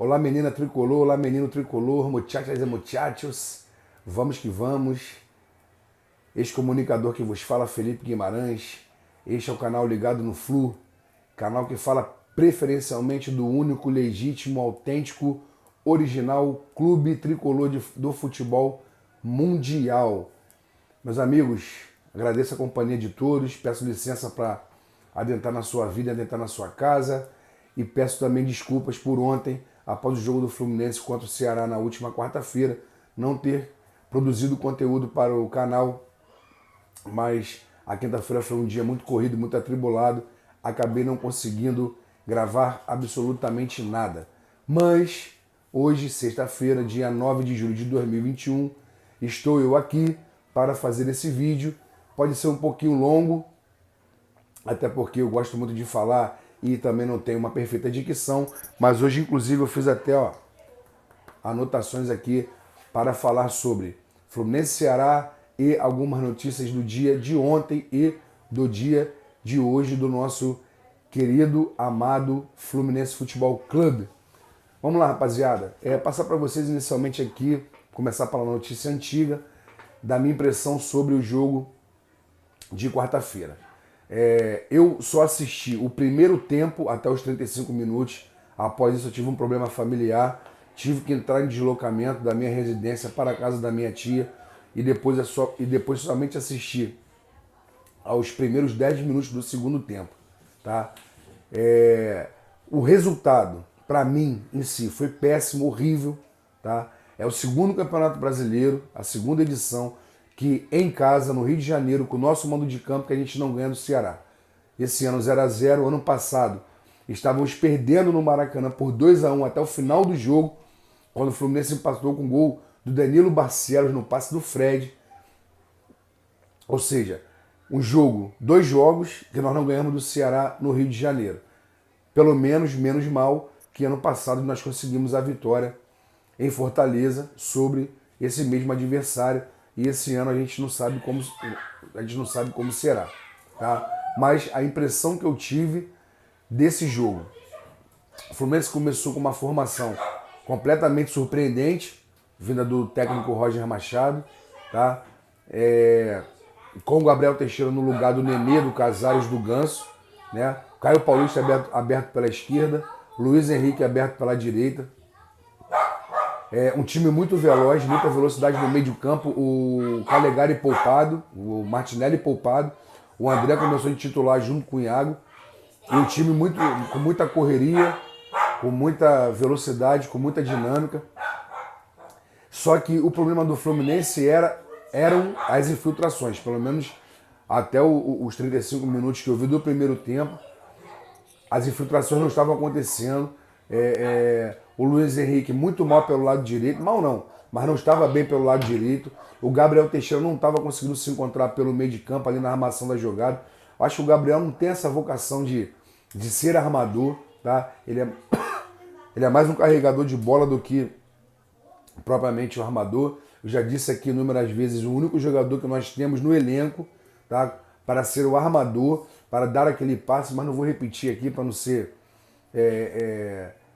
Olá menina tricolor, olá menino tricolor, muchachas e muchachos, vamos que vamos. Ex-comunicador que vos fala, Felipe Guimarães. Este é o canal Ligado no Flu, canal que fala preferencialmente do único, legítimo, autêntico, original clube tricolor do futebol mundial. Meus amigos, agradeço a companhia de todos, peço licença para adentrar na sua vida, adentrar na sua casa e peço também desculpas por ontem, após o jogo do Fluminense contra o Ceará na última quarta-feira, não ter produzido conteúdo para o canal, mas a quinta-feira foi um dia muito corrido, muito atribulado, acabei não conseguindo gravar absolutamente nada. Mas hoje, sexta-feira, dia 9 de julho de 2021, estou eu aqui para fazer esse vídeo. Pode ser um pouquinho longo, até porque eu gosto muito de falar e também não tenho uma perfeita dicção, mas hoje inclusive eu fiz até anotações aqui para falar sobre Fluminense Ceará e algumas notícias do dia de ontem e do dia de hoje do nosso querido, amado Fluminense Futebol Clube. Vamos lá, rapaziada. Passar para vocês inicialmente aqui, começar pela notícia antiga, da minha impressão sobre o jogo de quarta-feira. Eu só assisti o primeiro tempo até os 35 minutos. Após isso eu tive um problema familiar, tive que entrar em deslocamento da minha residência para a casa da minha tia e depois somente assisti aos primeiros 10 minutos do segundo tempo. Tá? O resultado, para mim, em si, foi péssimo, horrível. Tá? É o segundo Campeonato Brasileiro, a segunda edição, que em casa, no Rio de Janeiro, com o nosso mando de campo, que a gente não ganha do Ceará. Esse ano 0-0, ano passado, estávamos perdendo no Maracanã por 2-1 até o final do jogo, quando o Fluminense empatou com o gol do Danilo Barcelos no passe do Fred. Ou seja, dois jogos que nós não ganhamos do Ceará no Rio de Janeiro. Pelo menos mal que ano passado nós conseguimos a vitória em Fortaleza sobre esse mesmo adversário. E esse ano a gente não sabe como será. Tá? Mas a impressão que eu tive desse jogo, o Fluminense começou com uma formação completamente surpreendente, vinda do técnico Roger Machado, tá? Com o Gabriel Teixeira no lugar do Nenê, do Casares, do Ganso, né? Caio Paulista aberto pela esquerda, Luiz Henrique aberto pela direita. Um time muito veloz, muita velocidade no meio de campo, o Calegari poupado, o Martinelli poupado, o André começou de titular junto com o Iago, e um time com muita correria, com muita velocidade, com muita dinâmica. Só que o problema do Fluminense eram as infiltrações, pelo menos até os 35 minutos que eu vi do primeiro tempo, as infiltrações não estavam acontecendo. O Luiz Henrique muito mal pelo lado direito, mal não, mas não estava bem pelo lado direito. O Gabriel Teixeira não estava conseguindo se encontrar pelo meio de campo, ali na armação da jogada. Acho que o Gabriel não tem essa vocação de ser armador, tá? Ele é mais um carregador de bola do que propriamente o armador. Eu já disse aqui inúmeras vezes, o único jogador que nós temos no elenco, tá, para ser o armador, para dar aquele passe, mas não vou repetir aqui para não ser...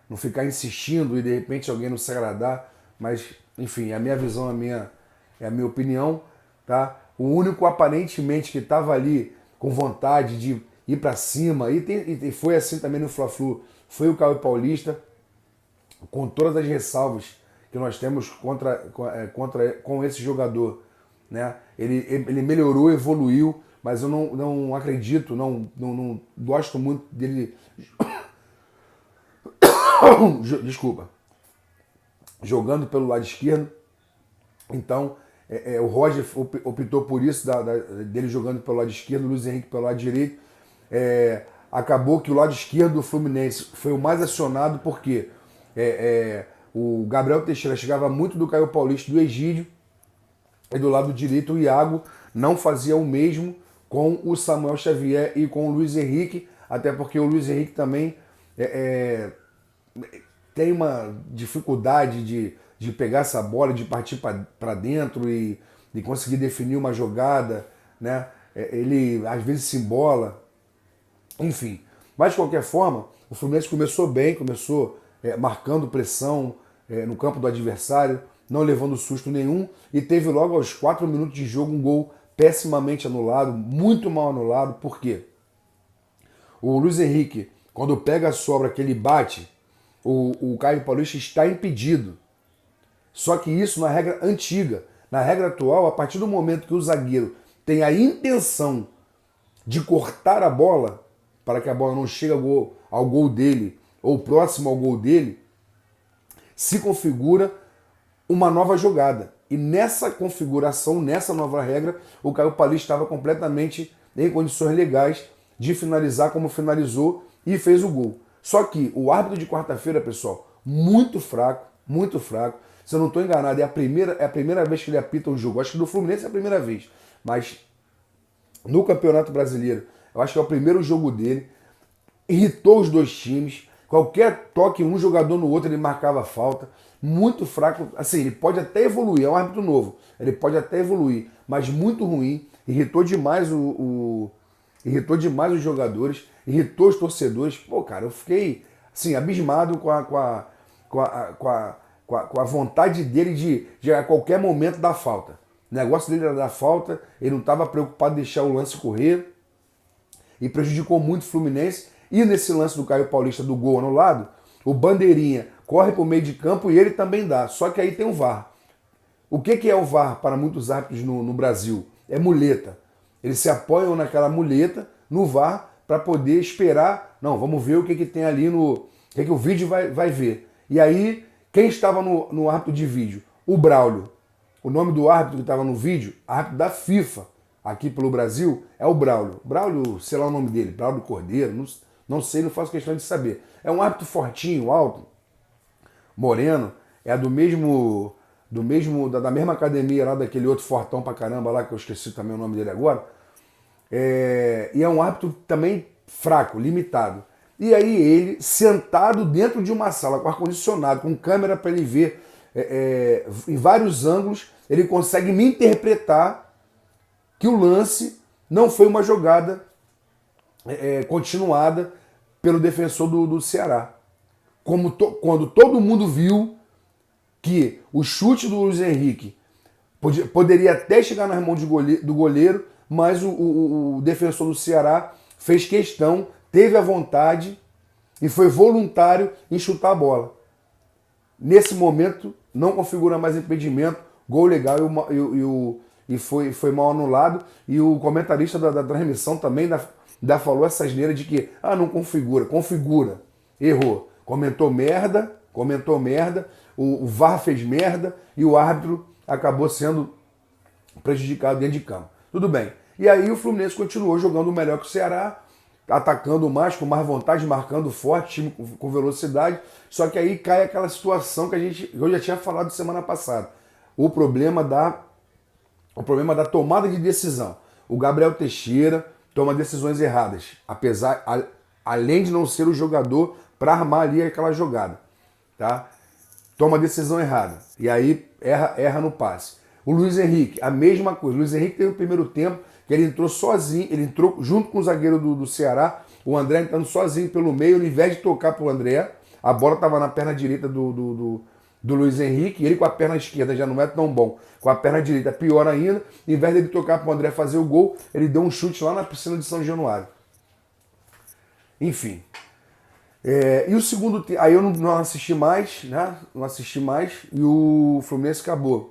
não ficar insistindo e de repente alguém não se agradar, mas enfim, é a minha visão, é a minha opinião, tá? O único aparentemente que estava ali com vontade de ir para cima, e foi assim também no Fla-Flu, foi o Caio Paulista, com todas as ressalvas que nós temos com esse jogador, né? Ele melhorou, evoluiu, mas eu não acredito, não gosto muito dele... Desculpa, jogando pelo lado esquerdo. Então o Roger optou por isso, dele jogando pelo lado esquerdo, o Luiz Henrique pelo lado direito. Acabou que o lado esquerdo do Fluminense foi o mais acionado, porque o Gabriel Teixeira chegava muito do Caio Paulista, do Egídio, e do lado direito o Iago não fazia o mesmo com o Samuel Xavier e com o Luiz Henrique, até porque o Luiz Henrique também tem uma dificuldade de pegar essa bola, de partir para dentro e de conseguir definir uma jogada, né? Ele às vezes se embola, enfim. Mas de qualquer forma, o Fluminense começou bem, começou marcando pressão no campo do adversário, não levando susto nenhum, e teve logo aos 4 minutos de jogo um gol pessimamente anulado, muito mal anulado. Por quê? O Luiz Henrique, quando pega a sobra que ele bate, o Caio Paulista está impedido. Só que isso na regra antiga. Na regra atual, a partir do momento que o zagueiro tem a intenção de cortar a bola, para que a bola não chegue ao gol dele, ou próximo ao gol dele, se configura uma nova jogada. E nessa configuração, nessa nova regra, o Caio Paulista estava completamente em condições legais de finalizar como finalizou e fez o gol. Só que o árbitro de quarta-feira, pessoal, muito fraco, muito fraco. Se eu não estou enganado, é a primeira vez que ele apita um jogo. Acho que do Fluminense é a primeira vez. Mas no Campeonato Brasileiro, eu acho que é o primeiro jogo dele. Irritou os dois times. Qualquer toque um jogador no outro, ele marcava falta. Muito fraco. Assim, ele pode até evoluir. É um árbitro novo. Ele pode até evoluir. Mas muito ruim. Irritou demais irritou demais os jogadores. Irritou os torcedores. Pô, cara, eu fiquei assim, abismado com a vontade dele de a qualquer momento dar falta. O negócio dele era dar falta. Ele não estava preocupado em deixar o lance correr. E prejudicou muito o Fluminense. E nesse lance do Caio Paulista do gol anulado, o Bandeirinha corre para o meio de campo e ele também dá. Só que aí tem o VAR. O que é o VAR para muitos árbitros no Brasil? É muleta. Eles se apoiam naquela muleta, no VAR, para poder esperar. Não, vamos ver o que tem ali o que o vídeo vai ver. E aí, quem estava no árbitro de vídeo? O Braulio. O nome do árbitro que estava no vídeo, árbitro da FIFA, aqui pelo Brasil, é o Braulio. Braulio, sei lá o nome dele, Braulio Cordeiro, não sei, não faço questão de saber. É um árbitro fortinho, alto, moreno, é da mesma academia lá daquele outro fortão pra caramba lá, que eu esqueci também o nome dele agora. E é um árbitro também fraco, limitado. E aí ele, sentado dentro de uma sala com ar-condicionado, com câmera para ele ver em vários ângulos, ele consegue me interpretar que o lance não foi uma jogada continuada pelo defensor do Ceará. Quando todo mundo viu que o chute do Luiz Henrique poderia até chegar nas mãos do goleiro, mas o defensor do Ceará fez questão, teve a vontade e foi voluntário em chutar a bola. Nesse momento, não configura mais impedimento, gol legal e foi mal anulado. E o comentarista da transmissão também ainda falou essa asneira de que não configura, errou. Comentou merda, o VAR fez merda e o árbitro acabou sendo prejudicado dentro de campo. Tudo bem. E aí o Fluminense continuou jogando melhor que o Ceará, atacando mais, com mais vontade, marcando forte, time com velocidade. Só que aí cai aquela situação que eu já tinha falado semana passada. O problema da tomada de decisão. O Gabriel Teixeira toma decisões erradas, além de não ser o jogador para armar ali aquela jogada, tá? Toma decisão errada e aí erra no passe. O Luiz Henrique, a mesma coisa. O Luiz Henrique teve o primeiro tempo que ele entrou sozinho, ele entrou junto com o zagueiro do Ceará, o André entrando sozinho pelo meio, ao invés de tocar para o André, a bola estava na perna direita do Luiz Henrique, e ele com a perna esquerda já não é tão bom, com a perna direita pior ainda, em vez dele tocar para o André fazer o gol, ele deu um chute lá na piscina de São Januário. Enfim. E o segundo tempo, aí eu não assisti mais, né? Não assisti mais, e o Fluminense acabou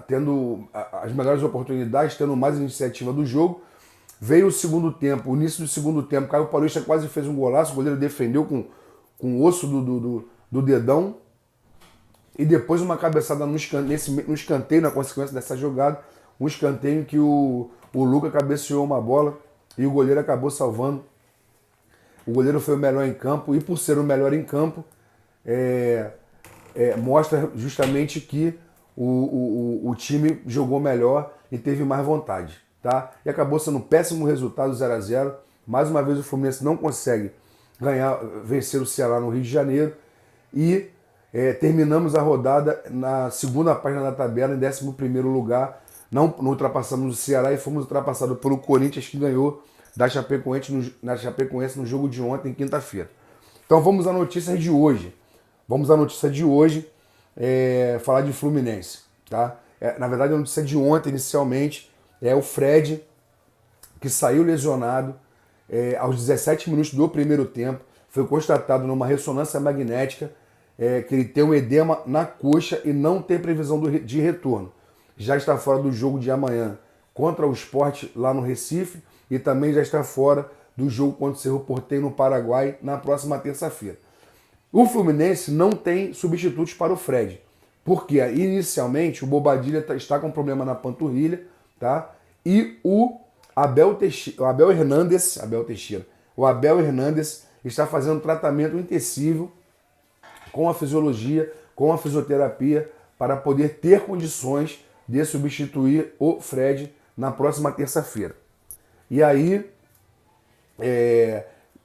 tendo as melhores oportunidades, tendo mais iniciativa do jogo. Veio o segundo tempo, o início do segundo tempo, Caio Paulista quase fez um golaço, o goleiro defendeu com o osso do dedão, e depois uma cabeçada no escanteio, na consequência dessa jogada, um escanteio que o Luca cabeceou uma bola e o goleiro acabou salvando. O goleiro foi o melhor em campo, e por ser o melhor em campo, mostra justamente que o time jogou melhor e teve mais vontade. Tá? E acabou sendo um péssimo resultado, 0-0. Mais uma vez o Fluminense não consegue vencer o Ceará no Rio de Janeiro. E terminamos a rodada na segunda página da tabela, em 11º lugar. Não ultrapassamos o Ceará e fomos ultrapassados pelo Corinthians, que ganhou da Chapecoense no jogo de ontem, quinta-feira. Então vamos à notícia de hoje. Vamos à notícia de hoje, falar de Fluminense, tá? Na verdade, a notícia de ontem, inicialmente, é o Fred, que saiu lesionado aos 17 minutos do primeiro tempo. Foi constatado numa ressonância magnética que ele tem um edema na coxa e não tem previsão de retorno. Já está fora do jogo de amanhã contra o Sport lá no Recife e também já está fora do jogo contra o Cerro Porteño no Paraguai na próxima terça-feira. O Fluminense não tem substitutos para o Fred, porque inicialmente o Bobadilla está com problema na panturrilha, tá? E o Abel Hernandes está fazendo tratamento intensivo com a fisiologia, com a fisioterapia, para poder ter condições de substituir o Fred na próxima terça-feira. E aí,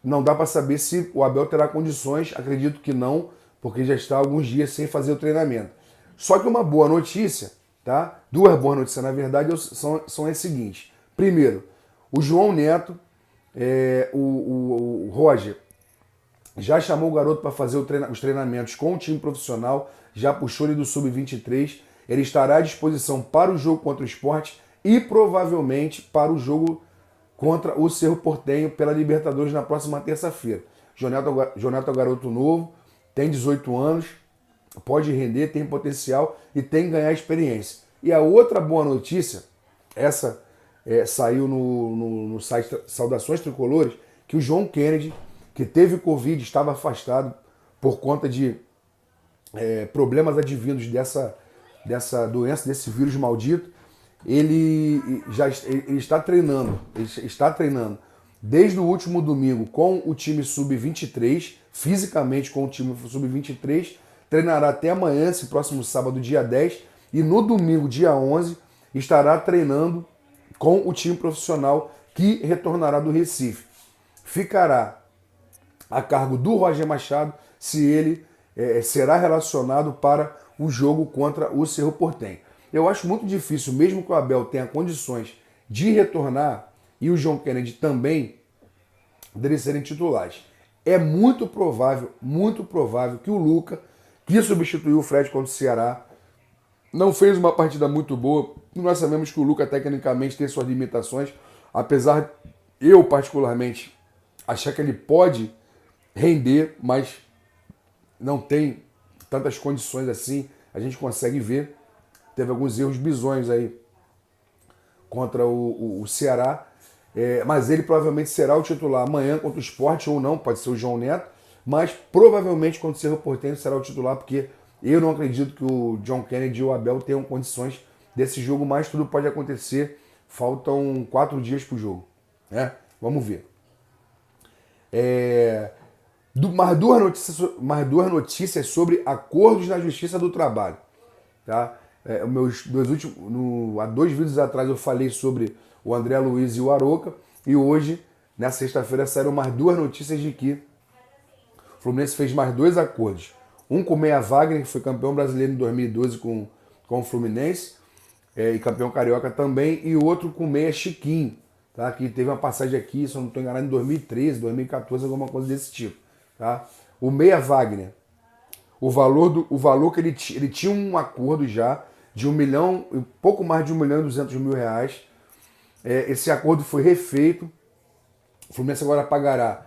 não dá para saber se o Abel terá condições, acredito que não, porque já está há alguns dias sem fazer o treinamento. Só que uma boa notícia, tá? Duas boas notícias, na verdade, são as seguintes. Primeiro, o João Neto, o Roger, já chamou o garoto para fazer os treinamentos com o time profissional, já puxou ele do Sub-23, ele estará à disposição para o jogo contra o Sport e provavelmente para o jogo contra o Cerro Porteño pela Libertadores na próxima terça-feira. João Neto é um garoto novo, tem 18 anos, pode render, tem potencial e tem que ganhar experiência. E a outra boa notícia, essa saiu no site Saudações Tricolores, que o João Kennedy, que teve Covid, estava afastado por conta de problemas advindos dessa doença, desse vírus maldito. Ele está treinando desde o último domingo com o time Sub-23, fisicamente com o time Sub-23, treinará até amanhã, esse próximo sábado, dia 10, e no domingo, dia 11, estará treinando com o time profissional que retornará do Recife. Ficará a cargo do Roger Machado se ele será relacionado para o jogo contra o Cerro Porteño. Eu acho muito difícil, mesmo que o Abel tenha condições de retornar e o João Kennedy também, deles serem titulares. É muito provável que o Luca, que substituiu o Fred contra o Ceará, não fez uma partida muito boa. Nós sabemos que o Luca tecnicamente tem suas limitações, apesar eu particularmente achar que ele pode render, mas não tem tantas condições assim. A gente consegue ver, teve alguns erros bizonhos aí contra o Ceará, mas ele provavelmente será o titular amanhã contra o Sport ou não, pode ser o João Neto, mas provavelmente contra o Cerro Porteño será o titular, porque eu não acredito que o John Kennedy e o Abel tenham condições desse jogo, mas tudo pode acontecer. Faltam 4 dias para o jogo, né? Vamos ver. Mais duas notícias sobre acordos na Justiça do Trabalho. Tá? Há 2 vídeos atrás eu falei sobre o André Luiz e o Arouca, e hoje, na sexta-feira, saíram mais 2 notícias de que o Fluminense fez mais 2 acordos. Um com o Meia Wagner, que foi campeão brasileiro em 2012 com o Fluminense, e campeão carioca também, e outro com o Meia Chiquinho, tá? Que teve uma passagem aqui, se eu não estou enganado, em 2013, 2014, alguma coisa desse tipo. Tá? O Meia Wagner, o valor que ele tinha um acordo já de pouco mais de 1.200.000 reais. Esse acordo foi refeito. O Fluminense agora pagará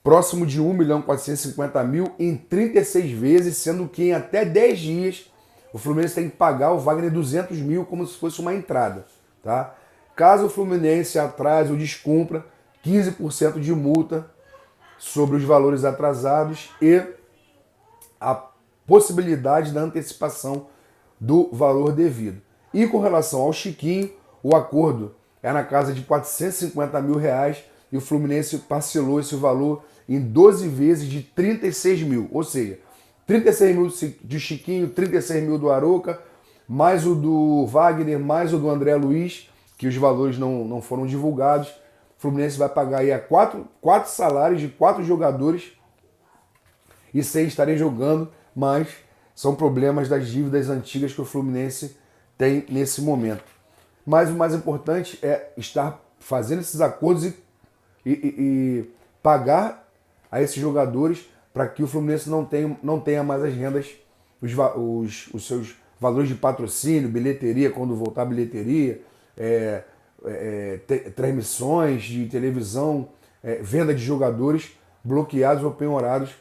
próximo de 1.450.000 em 36 vezes, sendo que em até 10 dias o Fluminense tem que pagar o Wagner 200.000 como se fosse uma entrada. Tá? Caso o Fluminense atrase ou descumpra, 15% de multa sobre os valores atrasados e a possibilidade da antecipação do valor devido. E com relação ao Chiquinho, o acordo é na casa de 450.000 reais e o Fluminense parcelou esse valor em 12 vezes de 36.000, ou seja, 36.000 de Chiquinho, 36.000 do Arouca, mais o do Wagner, mais o do André Luiz, que os valores não foram divulgados. O Fluminense vai pagar aí 4 salários de 4 jogadores e 6 estarem jogando, mas são problemas das dívidas antigas que o Fluminense tem nesse momento. Mas o mais importante é estar fazendo esses acordos e pagar a esses jogadores para que o Fluminense não tenha mais as rendas, os seus valores de patrocínio, bilheteria, quando voltar a bilheteria, transmissões de televisão, venda de jogadores bloqueados ou penhorados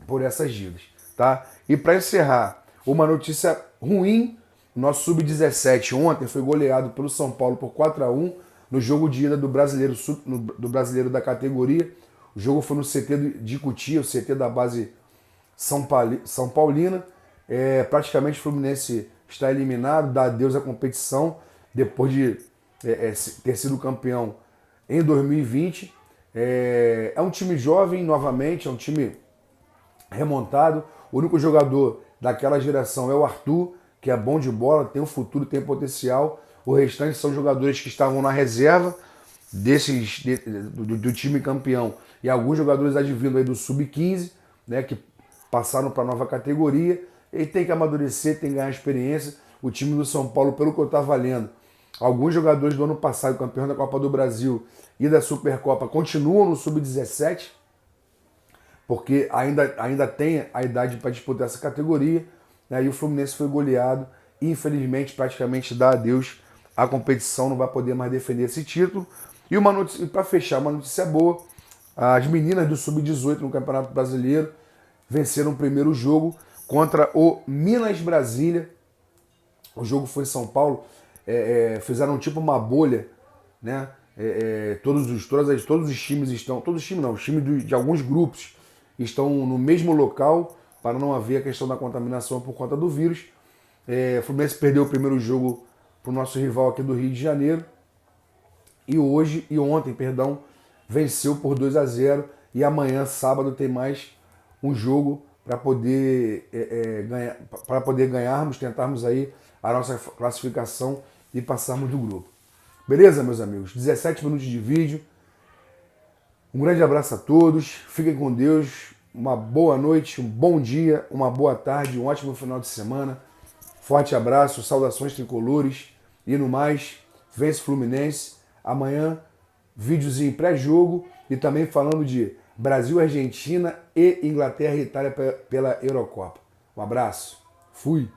por essas dívidas. Tá? E para encerrar, uma notícia ruim: nosso Sub-17 ontem foi goleado pelo São Paulo por 4-1 no jogo de ida do brasileiro da categoria. O jogo foi no CT de Cotia, o CT da base São Paulina. Praticamente o Fluminense está eliminado, dá adeus à competição, depois de ter sido campeão em 2020. É um time jovem, novamente, é um time remontado. O único jogador daquela geração é o Arthur, que é bom de bola, tem um futuro, tem potencial. O restante são jogadores que estavam na reserva do time campeão e alguns jogadores advindo aí do Sub-15, né, que passaram para a nova categoria. E tem que amadurecer, tem que ganhar experiência. O time do São Paulo, pelo que eu estava lendo, alguns jogadores do ano passado, campeão da Copa do Brasil e da Supercopa, continuam no Sub-17, porque ainda tem a idade para disputar essa categoria, né? E o Fluminense foi goleado e, infelizmente, praticamente dá adeus à competição, não vai poder mais defender esse título. E para fechar, uma notícia boa: as meninas do Sub-18 no Campeonato Brasileiro venceram o primeiro jogo contra o Minas Brasília. O jogo foi em São Paulo, fizeram tipo uma bolha, né? Todos os times estão, todos os times não, os times de alguns grupos estão no mesmo local para não haver a questão da contaminação por conta do vírus. O Fluminense perdeu o primeiro jogo para o nosso rival aqui do Rio de Janeiro e ontem, venceu por 2-0, e amanhã, sábado, tem mais um jogo para poder ganharmos, tentarmos aí a nossa classificação e passarmos do grupo. Beleza, meus amigos? 17 minutos de vídeo. Um grande abraço a todos, fiquem com Deus, uma boa noite, um bom dia, uma boa tarde, um ótimo final de semana. Forte abraço, saudações tricolores e no mais, vence Fluminense. Amanhã, videozinho pré-jogo e também falando de Brasil, Argentina e Inglaterra e Itália pela Eurocopa. Um abraço, fui!